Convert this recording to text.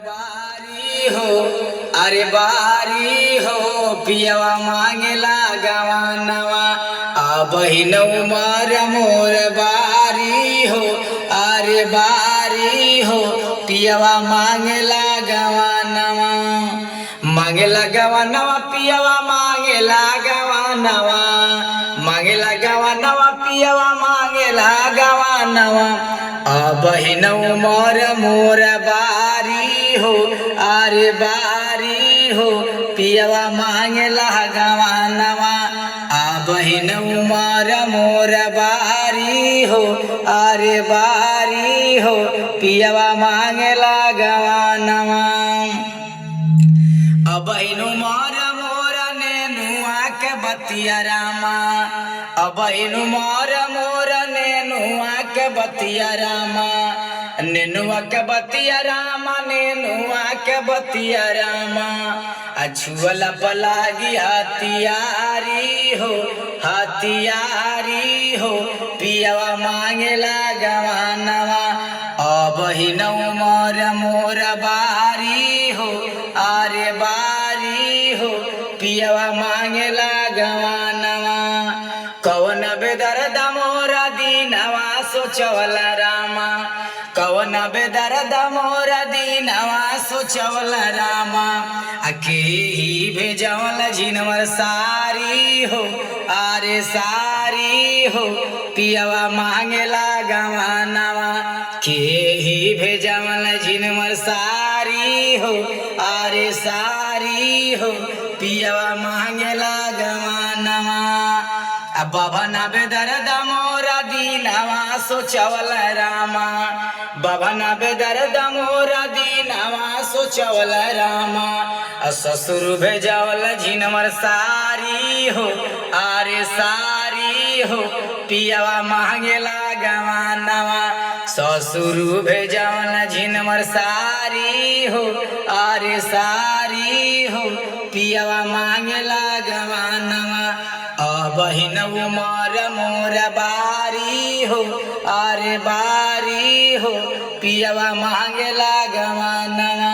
बारी हो अरे बारी हो पियवा मांगेला गवानवा बहिन उमर मोर बारी हो अरे बारी हो पियवा मांगेला गवानवा पियवा मांगेला गवानवा पियवा मांगेला गवानवा बहिन उमर मोर बारी हो अरे बारी हो पियवा मांगेला गवानवा बहिन उमर मोर बारी हो अरे बारी हो पियवा मांगेला गवानवा बहिन उमर मोर नेनुआ के बतिया रामा बहिन उमर मोर नेनुआ के बतिया रामा नेनुआ के बतिया रामा नेनुआ के बतिया रामा अछुअला पलागी हथियारी हो पियवा मांगेला गवानवा बहिन उमर मोर बारी हो अरे बारी हो पियवा मांगेला गवानवा कवन बेदर्द मोरा दीनवा सोचवला रामा कवन बेदर्द मोरा दीनवा सोचवला रामा के ही भेजवल जिनवर सारी हो अरे सारी हो पियवा मांगेला गवानवा के ही भेजवल जिनवर सारी हो अरे सारी हो पियवा मांगेला गवानवा बभन बेदर्द मोरा दीनवा सोचवल रामा बभन बेदर्द मोरा दीनवा सोचवल रामा ससुर भेजवल झिनमर सारी हो अरे सारी हो पियवा मांगेला गवानवा ससुर भेजवल झिनमर सारी हो अरे सारी हो पियवा मांगेला गवानवा बहिन उमर मोर बारी हो अरे बारी हो पियवा मांगेला गवानवा।